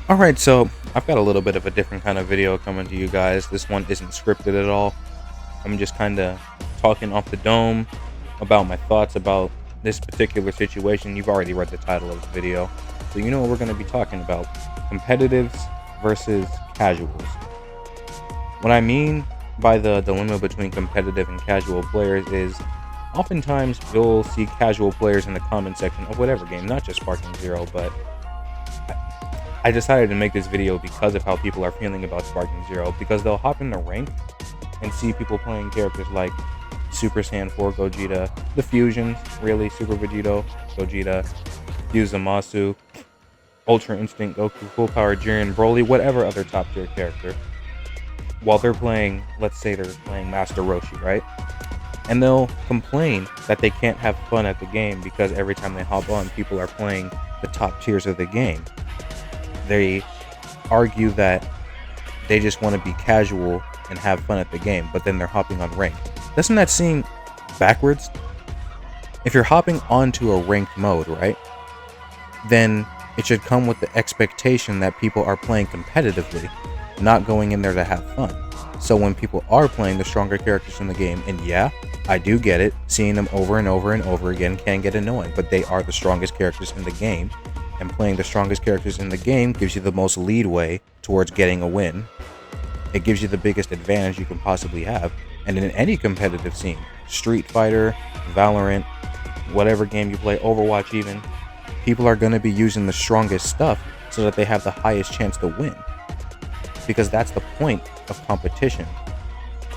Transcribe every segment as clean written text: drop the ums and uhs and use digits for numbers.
Alright, so I've got a little bit of a different kind of video coming to you guys. This one isn't scripted at all. I'm just kind of talking off the dome about my thoughts about this particular situation. You've already read the title of the video, so you know what we're going to be talking about: competitives versus casuals. What I mean by the dilemma between competitive and casual players is oftentimes you'll see casual players in the comment section of whatever game, not just Sparking Zero, but I decided to make this video because of how people are feeling about Sparking Zero, because they'll hop in the rank and see people playing characters like Super Saiyan 4 Gogeta, the fusions, really, Super Vegito, Gogeta, Fuse Ultra Instinct Goku, Full Power Jiren, Broly, whatever other top tier character, while they're playing, let's say they're playing Master Roshi, right? And they'll complain that they can't have fun at the game because every time they hop on, people are playing the top tiers of the game. They argue that they just want to be casual and have fun at the game, but then they're hopping on ranked. Doesn't that seem backwards? If you're hopping onto a ranked mode, right, then it should come with the expectation that people are playing competitively, not going in there to have fun. So when people are playing the stronger characters in the game, and yeah, I do get it, seeing them over and over and over again can get annoying, but they are the strongest characters in the game, and playing the strongest characters in the game gives you the most leadway towards getting a win. It gives you the biggest advantage you can possibly have. And in any competitive scene, Street Fighter, Valorant, whatever game you play, Overwatch even, people are going to be using the strongest stuff so that they have the highest chance to win. Because that's the point of competition.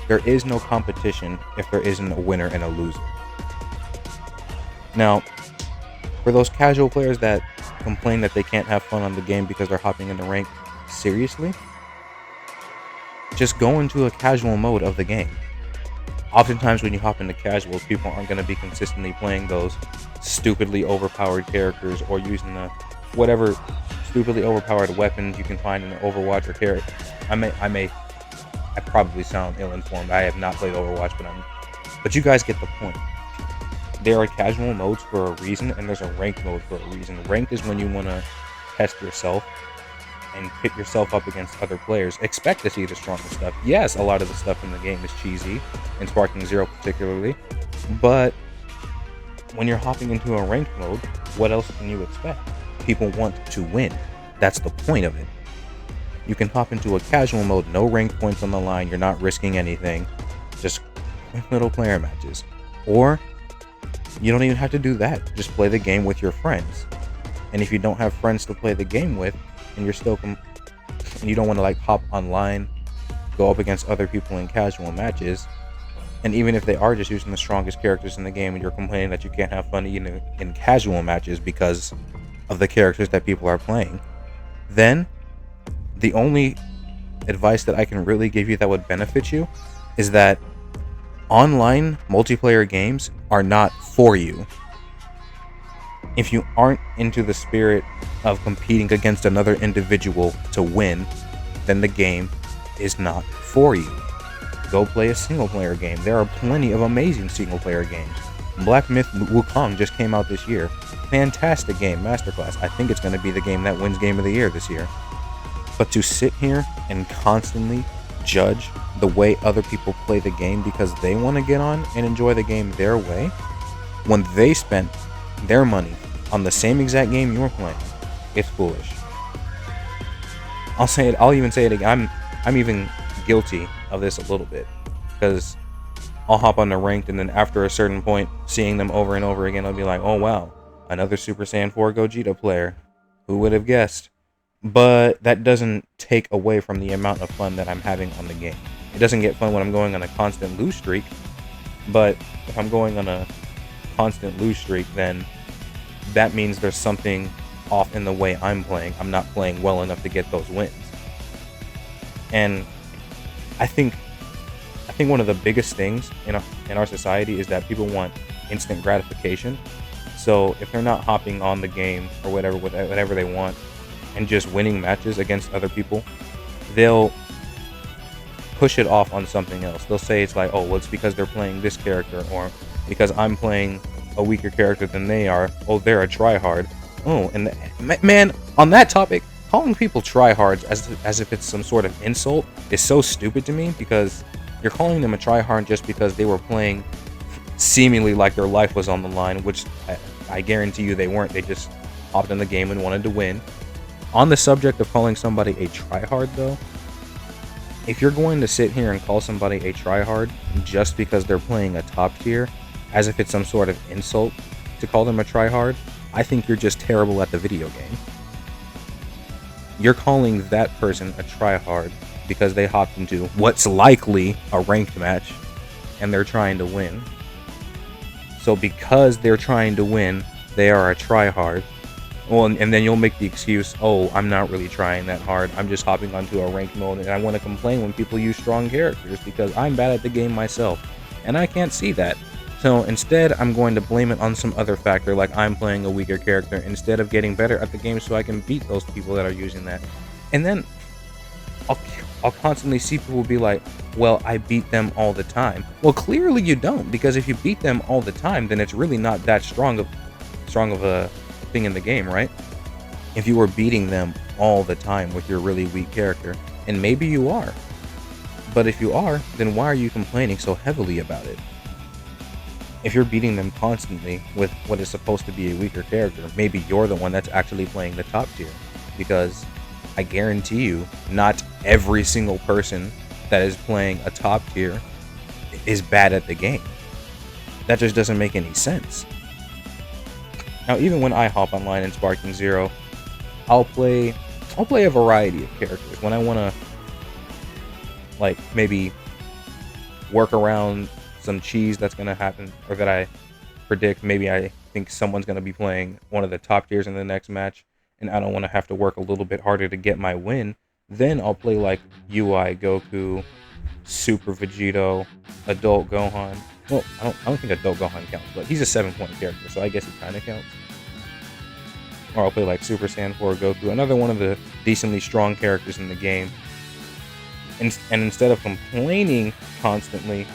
There is no competition if there isn't a winner and a loser. Now, for those casual players that complain that they can't have fun on the game because they're hopping in the rank, seriously? Just go into a casual mode of the game. Oftentimes when you hop into casuals, people aren't going to be consistently playing those stupidly overpowered characters or using the whatever stupidly overpowered weapons you can find in the Overwatch or character. I probably sound ill-informed. I have not played Overwatch, but you guys get the point. There are casual modes for a reason, and there's a ranked mode for a reason. Ranked is when you want to test yourself and pit yourself up against other players. Expect to see the strongest stuff. Yes, a lot of the stuff in the game is cheesy, in Sparking Zero particularly, but when you're hopping into a ranked mode, what else can you expect? People want to win. That's the point of it. You can hop into a casual mode, no ranked points on the line, you're not risking anything, just quick little player matches. Or you don't even have to do that. Just play the game with your friends. And if you don't have friends to play the game with, and you're still and you don't want to like hop online, go up against other people in casual matches, and even if they are just using the strongest characters in the game, and you're complaining that you can't have fun even in casual matches because of the characters that people are playing, then the only advice that I can really give you that would benefit you is that online multiplayer games are not for you. If you aren't into the spirit of competing against another individual to win, then the game is not for you. Go play a single player game. There are plenty of amazing single player games. Black Myth Wukong just came out this year. Fantastic game, masterclass. I think it's going to be the game that wins Game of the Year this year. But to sit here and constantly judge the way other people play the game because they want to get on and enjoy the game their way, when they spent their money on the same exact game you're playing, it's foolish. I'll even say it again. I'm even guilty of this a little bit, because I'll hop on the ranked, and then after a certain point, seeing them over and over again, I'll be like, oh wow, another Super Saiyan 4 Gogeta player. Who would have guessed? But that doesn't take away from the amount of fun that I'm having on the game. It doesn't get fun when I'm going on a constant lose streak, but if I'm going on a constant lose streak, then that means there's something off in the way I'm playing. I'm not playing well enough to get those wins. And I think one of the biggest things in our society is that people want instant gratification. So if they're not hopping on the game or whatever they want and just winning matches against other people, they'll push it off on something else. They'll say it's like, oh, well, it's because they're playing this character, or because I'm playing a weaker character than they are. Oh, they're a tryhard. Oh, and man, on that topic, calling people tryhards as if it's some sort of insult is so stupid to me, because you're calling them a tryhard just because they were playing seemingly like their life was on the line, which I guarantee you they weren't. They just hopped in the game and wanted to win. On the subject of calling somebody a tryhard, though, if you're going to sit here and call somebody a tryhard just because they're playing a top tier, as if it's some sort of insult to call them a tryhard, I think you're just terrible at the video game. You're calling that person a tryhard because they hopped into what's likely a ranked match and they're trying to win. So because they're trying to win, they are a tryhard. Well, and then you'll make the excuse, oh, I'm not really trying that hard. I'm just hopping onto a ranked mode, and I want to complain when people use strong characters because I'm bad at the game myself, and I can't see that. So instead, I'm going to blame it on some other factor, like I'm playing a weaker character, instead of getting better at the game so I can beat those people that are using that. And then I'll constantly see people be like, well, I beat them all the time. Well, clearly you don't, because if you beat them all the time, then it's really not that strong of a thing in the game, right? If you were beating them all the time with your really weak character, and maybe you are, but if you are, then why are you complaining so heavily about it? If you're beating them constantly with what is supposed to be a weaker character, maybe you're the one that's actually playing the top tier, because I guarantee you, not every single person that is playing a top tier is bad at the game. That just doesn't make any sense. Now, even when I hop online in Sparking Zero, I'll play a variety of characters. When I want to, like, maybe work around some cheese that's going to happen, or that I predict, maybe I think someone's going to be playing one of the top tiers in the next match, and I don't want to have to work a little bit harder to get my win, then I'll play, like, UI Goku, Super Vegito, Adult Gohan. Well, I don't think Adult Gohan counts, but he's a 7-point character, so I guess he kind of counts. Or I'll play like Super Saiyan 4 Goku, another one of the decently strong characters in the game. And instead of complaining constantly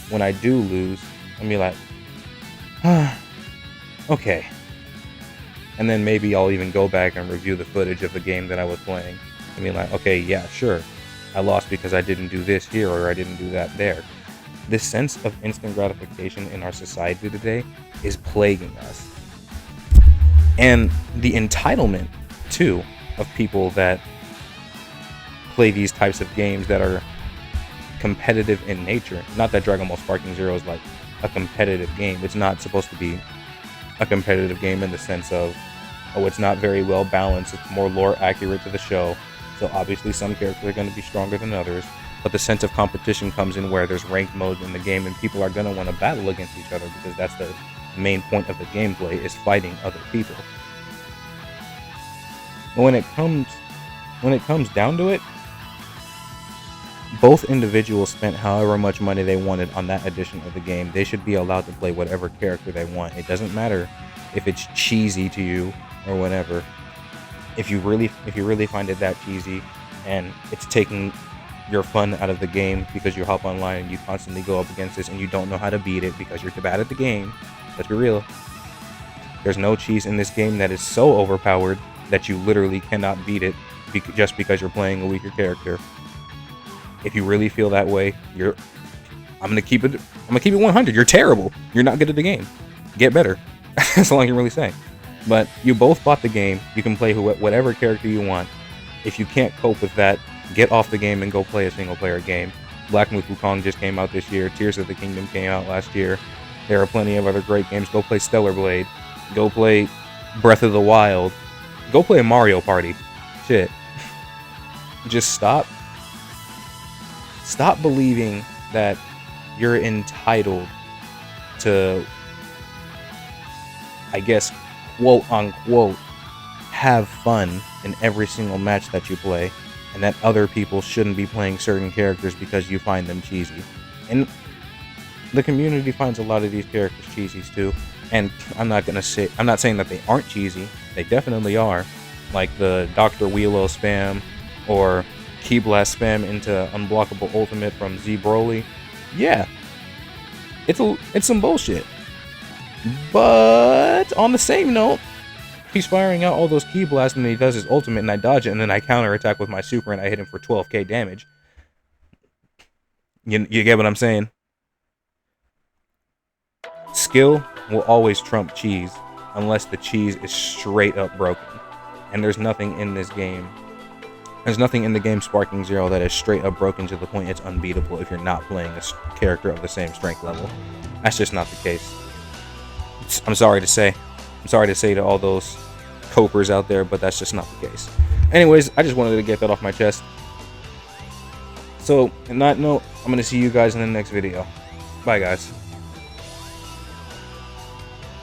when I do lose, I'll be like, okay. And then maybe I'll even go back and review the footage of the game that I was playing. And be like, okay, yeah, sure. I lost because I didn't do this here, or I didn't do that there. This sense of instant gratification in our society today is plaguing us. And the entitlement, too, of people that play these types of games that are competitive in nature. Not that Dragon Ball Sparking Zero is like a competitive game. It's not supposed to be a competitive game in the sense of, oh, it's not very well balanced. It's more lore accurate to the show. So obviously some characters are going to be stronger than others. But the sense of competition comes in where there's ranked modes in the game and people are going to want to battle against each other, because that's the main point of the gameplay, is fighting other people. But when it comes down to it, both individuals spent however much money they wanted on that edition of the game. They should be allowed to play whatever character they want. It doesn't matter if it's cheesy to you or whatever. If you really find it that cheesy and it's taking your fun out of the game because you hop online and you constantly go up against this and you don't know how to beat it because you're too bad at the game, let's be real. There's no cheese in this game that is so overpowered that you literally cannot beat it just because you're playing a weaker character. If you really feel that way, I'm gonna keep it 100. You're terrible. You're not good at the game. Get better. That's all I can really say. But you both bought the game. You can play whatever character you want. If you can't cope with that, get off the game and go play a single player game. Black Myth Wukong just came out this year. Tears of the Kingdom came out last year. There are plenty of other great games. Go play Stellar Blade. Go play Breath of the Wild. Go play a Mario Party. Shit. Just stop believing that you're entitled to, I guess, quote unquote, have fun in every single match that you play, and that other people shouldn't be playing certain characters because you find them cheesy. And the community finds a lot of these characters cheesy too. And I'm not saying that they aren't cheesy. They definitely are. Like the Dr. Wheelo spam or Key Blast spam into Unblockable Ultimate from Z Broly. Yeah. It's some bullshit. But on the same note, He's firing out all those ki blasts, and then he does his ultimate, and I dodge it, and then I counterattack with my super, and I hit him for 12k damage. You get what I'm saying? Skill will always trump cheese, unless the cheese is straight up broken. And there's nothing in this game. There's nothing in the game Sparking Zero that is straight up broken to the point it's unbeatable if you're not playing a character of the same strength level. That's just not the case. I'm sorry to say. I'm sorry to say to all those copers out there, but that's just not the case. Anyways, I just wanted to get that off my chest. So, on that note, I'm going to see you guys in the next video. Bye, guys.